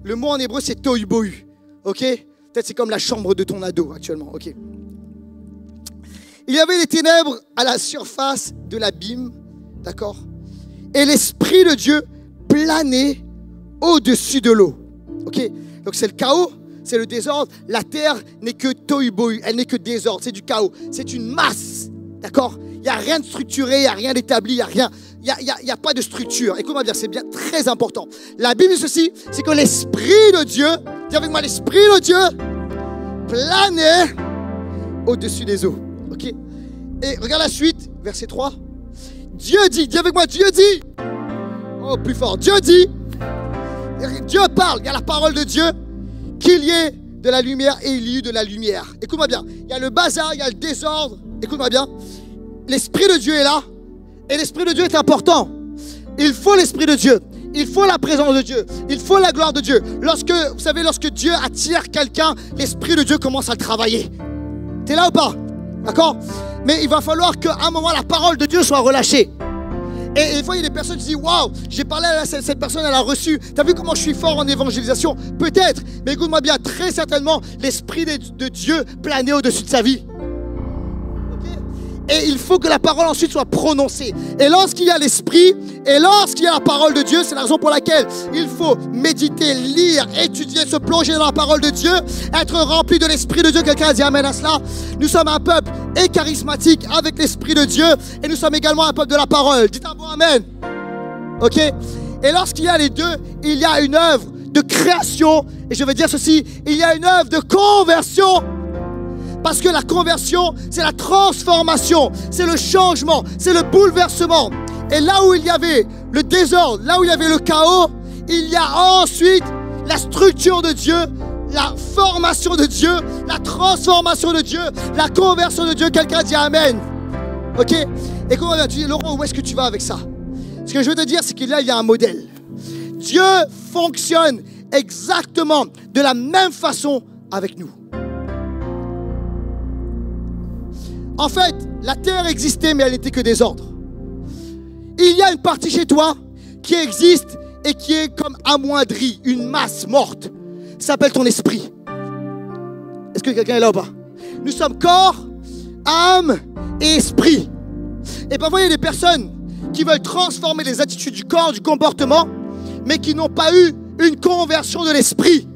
Le mot en hébreu, c'est tohu bohu. Ok? Peut-être c'est comme la chambre de ton ado actuellement. Ok? Il y avait des ténèbres à la surface de l'abîme. D'accord? Et l'Esprit de Dieu planait au-dessus de l'eau. Ok? Donc c'est le chaos. C'est le désordre. La terre n'est que tohu bohu. Elle n'est que désordre. C'est du chaos. C'est une masse. D'accord? Il n'y a rien de structuré. Il n'y a rien d'établi. Il n'y a rien. Il n'y a pas de structure. Écoute-moi bien. C'est bien très important. La Bible dit ceci. C'est que l'Esprit de Dieu, dis avec moi, l'Esprit de Dieu planait au-dessus des eaux. Ok? Et regarde la suite. Verset 3. Dieu dit. Dis avec moi. Dieu dit. Oh, plus fort. Dieu dit. Dieu parle. Il y a la parole de Dieu. Qu'il y ait de la lumière et il y eut de la lumière. Écoute-moi bien. Il y a le bazar, il y a le désordre. Écoute-moi bien. L'Esprit de Dieu est là. Et l'Esprit de Dieu est important. Il faut l'Esprit de Dieu. Il faut la présence de Dieu. Il faut la gloire de Dieu. Vous savez, lorsque Dieu attire quelqu'un, l'Esprit de Dieu commence à le travailler. T'es là ou pas? D'accord? Mais il va falloir qu'à un moment, la parole de Dieu soit relâchée. Et des fois, il y a des personnes qui disent, waouh, j'ai parlé à cette personne, elle a reçu. T'as vu comment je suis fort en évangélisation? Peut-être, mais écoute-moi bien, très certainement, l'Esprit de Dieu planait au-dessus de sa vie. Et il faut que la parole ensuite soit prononcée. Et lorsqu'il y a l'Esprit, et lorsqu'il y a la parole de Dieu, c'est la raison pour laquelle il faut méditer, lire, étudier, se plonger dans la parole de Dieu, être rempli de l'Esprit de Dieu. Quelqu'un a dit amen à cela. Nous sommes un peuple et charismatique avec l'Esprit de Dieu, et nous sommes également un peuple de la parole. Dites un bon amen. Ok? Et lorsqu'il y a les deux, il y a une œuvre de création, et je vais dire ceci, il y a une œuvre de conversion. Parce que la conversion, c'est la transformation, c'est le changement, c'est le bouleversement. Et là où il y avait le désordre, là où il y avait le chaos, il y a ensuite la structure de Dieu, la formation de Dieu, la transformation de Dieu, la conversion de Dieu. Quelqu'un dit amen. Ok? Et comment tu dis, Laurent, où est-ce que tu vas avec ça? Ce que je veux te dire, c'est qu'il y a un modèle. Dieu fonctionne exactement de la même façon avec nous. En fait, la terre existait, mais elle n'était que désordre. Il y a une partie chez toi qui existe et qui est comme amoindrie, une masse morte. Ça s'appelle ton esprit. Est-ce que quelqu'un est là ou pas? Nous sommes corps, âme et esprit. Et parfois, il y a des personnes qui veulent transformer les attitudes du corps, du comportement, mais qui n'ont pas eu une conversion de l'esprit.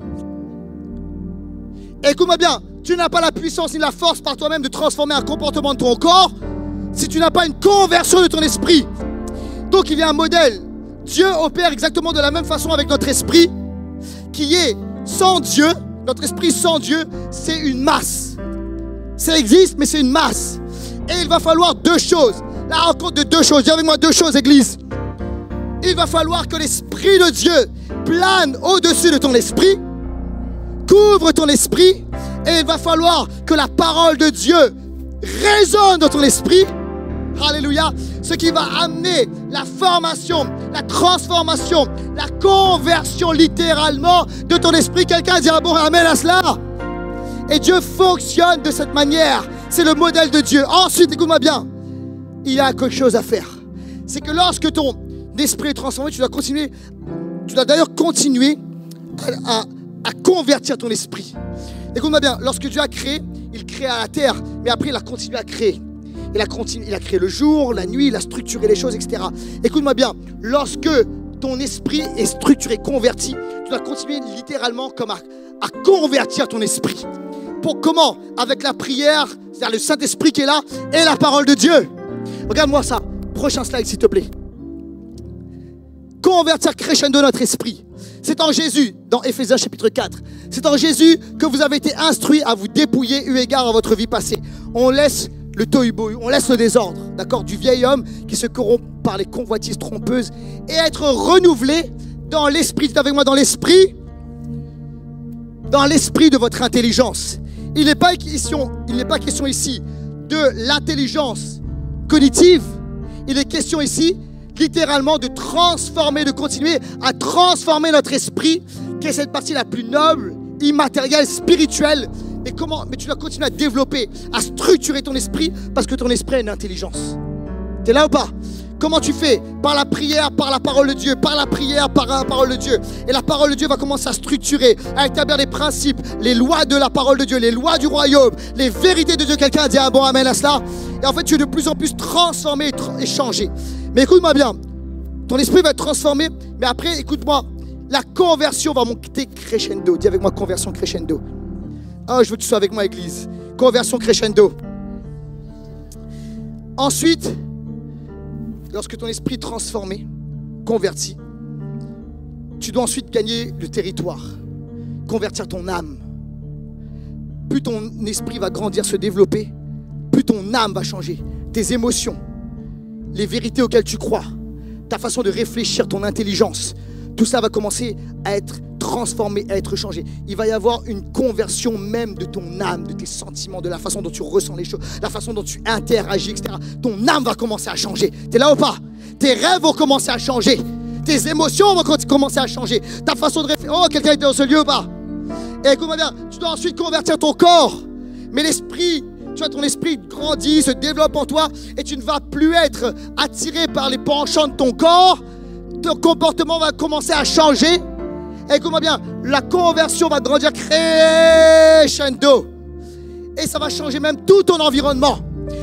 Écoute-moi bien. Tu n'as pas la puissance ni la force par toi-même de transformer un comportement de ton corps si tu n'as pas une conversion de ton esprit. Donc il y a un modèle. Dieu opère exactement de la même façon avec notre esprit, qui est sans Dieu. Notre esprit sans Dieu, c'est une masse. Ça existe, mais c'est une masse. Et il va falloir deux choses. La rencontre de deux choses. Dis avec moi deux choses, Église. Il va falloir que l'Esprit de Dieu plane au-dessus de ton esprit, couvre ton esprit, et il va falloir que la parole de Dieu résonne dans ton esprit. Alléluia. Ce qui va amener la formation, la transformation, la conversion littéralement de ton esprit. Quelqu'un dit un bon amen à cela. Et Dieu fonctionne de cette manière. C'est le modèle de Dieu. Ensuite, écoute-moi bien, il y a quelque chose à faire. C'est que lorsque ton esprit est transformé, tu dois d'ailleurs continuer à convertir ton esprit. Écoute-moi bien, lorsque Dieu a créé, il crée à la terre, mais après il a continué à créer. Il a créé le jour, la nuit, il a structuré les choses, etc. Écoute-moi bien, lorsque ton esprit est structuré, converti, tu dois continuer littéralement comme à convertir ton esprit. Pour comment? Avec la prière, c'est-à-dire le Saint-Esprit qui est là, et la parole de Dieu. Regarde-moi ça. Prochain slide, s'il te plaît. Convertir crescendo notre esprit. C'est en Jésus, dans Éphésiens chapitre 4. C'est en Jésus que vous avez été instruits à vous dépouiller eu égard à votre vie passée. On laisse le tohu-bohu, on laisse le désordre, d'accord, du vieil homme qui se corrompt par les convoitises trompeuses et être renouvelé dans l'esprit. Dites avec moi, dans l'esprit de votre intelligence. Il n'est pas question ici de l'intelligence cognitive. Il est question ici littéralement de transformer, de continuer à transformer notre esprit, qui est cette partie la plus noble, immatérielle, spirituelle. Mais tu dois continuer à développer, à structurer ton esprit, parce que ton esprit a une intelligence. T'es là ou pas? Comment tu fais? Par la prière, par la parole de Dieu, par la prière, par la parole de Dieu. Et la parole de Dieu va commencer à structurer, à établir les principes, les lois de la parole de Dieu, les lois du royaume, les vérités de Dieu. Quelqu'un a dit un bon amen à cela. Et en fait, tu es de plus en plus transformé et changé. Mais écoute-moi bien, ton esprit va être transformé, mais après, écoute-moi, la conversion va monter crescendo. Dis avec moi, conversion crescendo. Ah, je veux que tu sois avec moi, Église. Conversion crescendo. Ensuite, lorsque ton esprit est transformé, converti, tu dois ensuite gagner le territoire, convertir ton âme. Plus ton esprit va grandir, se développer, plus ton âme va changer. Tes émotions, les vérités auxquelles tu crois, ta façon de réfléchir, ton intelligence, tout ça va commencer à être transformé, à être changé. Il va y avoir une conversion même de ton âme, de tes sentiments, de la façon dont tu ressens les choses, la façon dont tu interagis, etc. Ton âme va commencer à changer. T'es là ou pas? Tes rêves vont commencer à changer. Tes émotions vont commencer à changer. Ta façon de réfléchir. Oh, quelqu'un était dans ce lieu ou pas? Et écoute-moi bien, tu dois ensuite convertir ton corps. Mais l'esprit, tu vois, ton esprit grandit, se développe en toi, et tu ne vas plus être attiré par les penchants de ton corps. Ton comportement va commencer à changer. Écoute-moi bien, la conversion va grandir crescendo. Et ça va changer même tout ton environnement.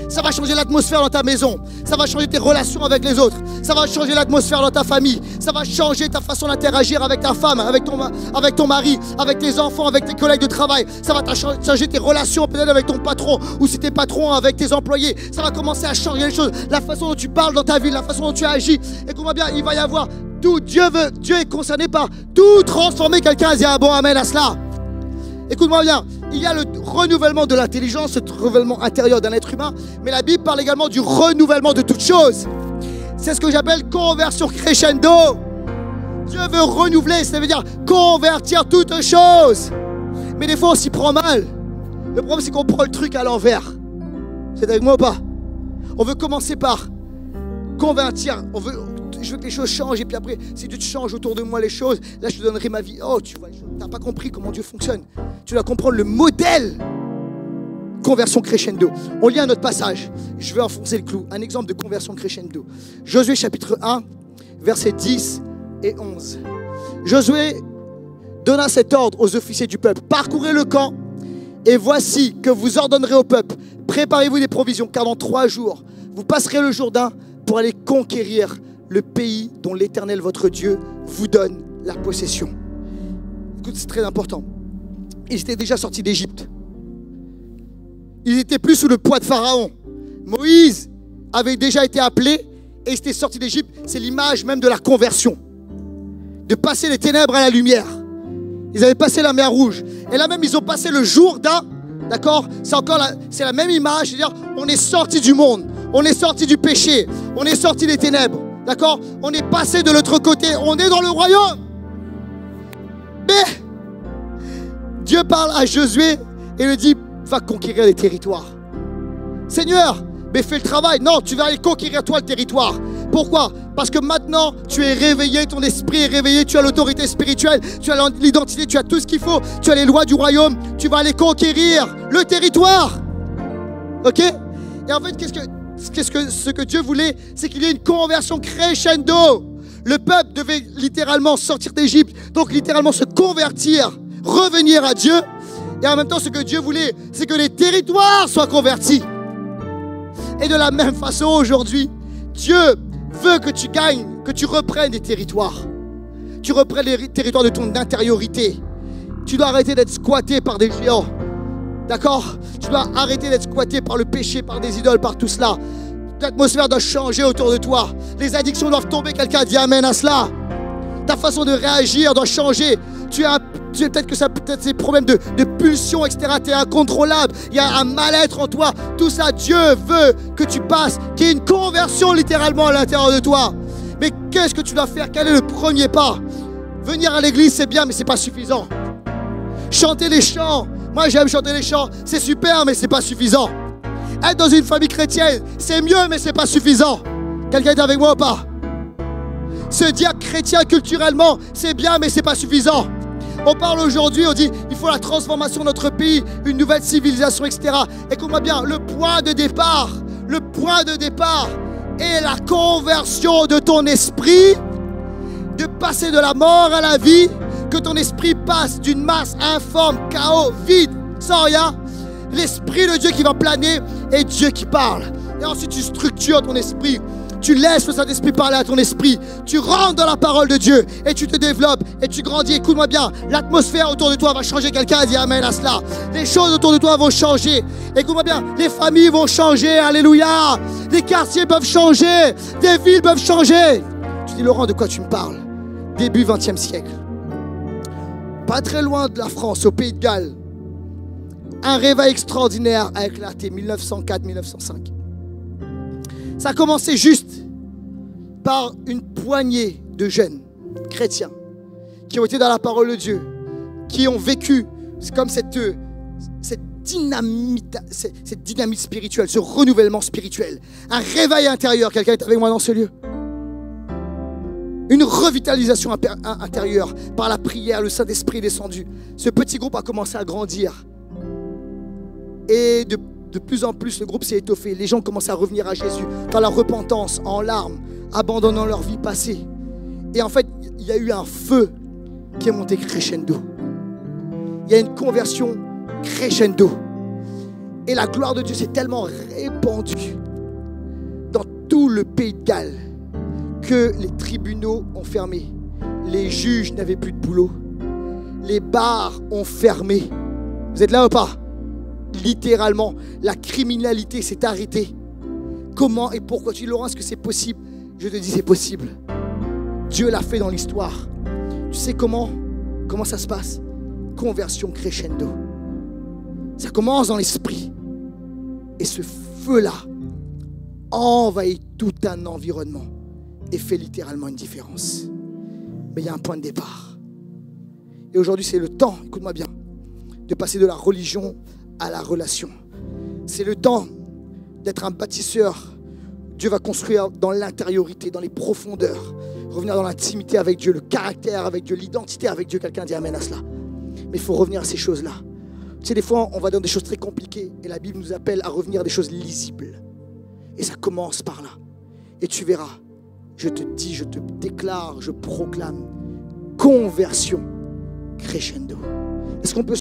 Ça va changer l'atmosphère dans ta maison. Ça va changer tes relations avec les autres. Ça va changer l'atmosphère dans ta famille. Ça va changer ta façon d'interagir avec ta femme, avec ton mari, avec tes enfants, avec tes collègues de travail. Ça va changer tes relations peut-être avec ton patron, ou si t'es patron avec tes employés. Ça va commencer à changer les choses. La façon dont tu parles dans ta vie, la façon dont tu agis. Écoute-moi bien, il va y avoir tout. Dieu est concerné par tout transformer. Quelqu'un a dit un bon amen à cela. Écoute-moi bien, il y a le renouvellement de l'intelligence, le renouvellement intérieur d'un être humain, mais la Bible parle également du renouvellement de toutes choses. C'est ce que j'appelle conversion crescendo. Dieu veut renouveler, ça veut dire convertir toutes choses. Mais des fois, on s'y prend mal. Le problème, c'est qu'on prend le truc à l'envers. C'est avec moi ou pas? On veut commencer par convertir, je veux que les choses changent, et puis après, si Dieu te change autour de moi les choses, là je te donnerai ma vie. Oh, tu vois, tu n'as pas compris comment Dieu fonctionne. Tu dois comprendre le modèle conversion crescendo. On lit un autre passage, je vais enfoncer le clou, un exemple de conversion crescendo. Josué chapitre 1, versets 10 et 11. Josué donna cet ordre aux officiers du peuple: parcourez le camp, et voici que vous ordonnerez au peuple: préparez-vous des provisions, car dans 3 jours, vous passerez le Jourdain pour aller conquérir le pays dont l'Éternel, votre Dieu, vous donne la possession. Écoute, c'est très important. Ils étaient déjà sortis d'Égypte. Ils n'étaient plus sous le poids de Pharaon. Moïse avait déjà été appelé et ils étaient sortis d'Égypte, c'est l'image même de la conversion. De passer des ténèbres à la lumière. Ils avaient passé la mer Rouge. Et là même, ils ont passé le Jourdain. D'accord? C'est la même image. C'est-à-dire, on est sorti du monde. On est sorti du péché. On est sorti des ténèbres. D'accord? On est passé de l'autre côté. On est dans le royaume. Mais Dieu parle à Josué et lui dit, va conquérir les territoires. Seigneur, mais fais le travail. Non, tu vas aller conquérir toi le territoire. Pourquoi? Parce que maintenant, tu es réveillé, ton esprit est réveillé, tu as l'autorité spirituelle, tu as l'identité, tu as tout ce qu'il faut, tu as les lois du royaume, tu vas aller conquérir le territoire. Ok? Et en fait, ce que Dieu voulait, c'est qu'il y ait une conversion crescendo. Le peuple devait littéralement sortir d'Égypte, donc littéralement se convertir, revenir à Dieu. Et en même temps, ce que Dieu voulait, c'est que les territoires soient convertis. Et de la même façon, aujourd'hui, Dieu veut que tu gagnes, que tu reprennes des territoires. Tu reprennes les territoires de ton intériorité. Tu dois arrêter d'être squatté par des géants. D'accord? Tu dois arrêter d'être squatté par le péché, par des idoles, par tout cela. L'atmosphère doit changer autour de toi. Les addictions doivent tomber. Quelqu'un dit amen à cela. Ta façon de réagir doit changer. Peut-être que ça peut-être des problèmes de pulsion, etc. Tu es incontrôlable. Il y a un mal-être en toi. Tout ça, Dieu veut que tu passes, qu'il y ait une conversion littéralement à l'intérieur de toi. Mais qu'est-ce que tu dois faire? Quel est le premier pas? Venir à l'église, c'est bien, mais c'est pas suffisant. Chanter les chants. Moi, j'aime chanter les chants. C'est super, mais c'est pas suffisant. Être dans une famille chrétienne, c'est mieux, mais c'est pas suffisant. Quelqu'un est avec moi ou pas? Se dire chrétien culturellement, c'est bien, mais c'est pas suffisant. On parle aujourd'hui, on dit il faut la transformation de notre pays, une nouvelle civilisation, etc. Écoute-moi bien, le point de départ est la conversion de ton esprit, de passer de la mort à la vie, que ton esprit passe d'une masse informe, chaos, vide, sans rien. L'esprit de Dieu qui va planer et Dieu qui parle. Et ensuite tu structures ton esprit. Tu laisses le Saint-Esprit parler à ton esprit. Tu rentres dans la parole de Dieu et tu te développes et tu grandis. Écoute-moi bien, l'atmosphère autour de toi va changer. Quelqu'un a dit amen à cela. Les choses autour de toi vont changer. Écoute-moi bien, les familles vont changer. Alléluia. Les quartiers peuvent changer. Des villes peuvent changer. Tu dis Laurent, de quoi tu me parles? Début 20e siècle. Pas très loin de la France, au Pays de Galles. Un réveil extraordinaire a éclaté, 1904-1905. Ça a commencé juste par une poignée de jeunes chrétiens qui ont été dans la parole de Dieu, qui ont vécu comme cette dynamite spirituelle, ce renouvellement spirituel, un réveil intérieur. Quelqu'un est avec moi dans ce lieu? Une revitalisation intérieure par la prière, le Saint-Esprit est descendu. Ce petit groupe a commencé à grandir. Et de plus en plus, le groupe s'est étoffé. Les gens commencent à revenir à Jésus dans la repentance, en larmes, abandonnant leur vie passée. Et en fait, il y a eu un feu qui est monté crescendo. Il y a une conversion crescendo. Et la gloire de Dieu s'est tellement répandue dans tout le Pays de Galles que les tribunaux ont fermé. Les juges n'avaient plus de boulot. Les bars ont fermé. Vous êtes là ou pas? Littéralement, la criminalité s'est arrêtée. Comment et pourquoi? Tu dis Laurent, est-ce que c'est possible? Je te dis c'est possible. Dieu l'a fait dans l'histoire. Tu sais comment ça se passe? Conversion crescendo. Ça commence dans l'esprit. Et ce feu-là envahit tout un environnement et fait littéralement une différence. Mais il y a un point de départ. Et aujourd'hui, c'est le temps, écoute-moi bien, de passer de la religion à la relation. C'est le temps d'être un bâtisseur. Dieu va construire dans l'intériorité, dans les profondeurs, revenir dans l'intimité avec Dieu, le caractère avec Dieu, l'identité avec Dieu. Quelqu'un dit amen à cela. Mais il faut revenir à ces choses-là. Tu sais, des fois, on va dans des choses très compliquées et la Bible nous appelle à revenir à des choses lisibles. Et ça commence par là. Et tu verras, je te dis, je te déclare, je proclame, conversion crescendo. Est-ce qu'on peut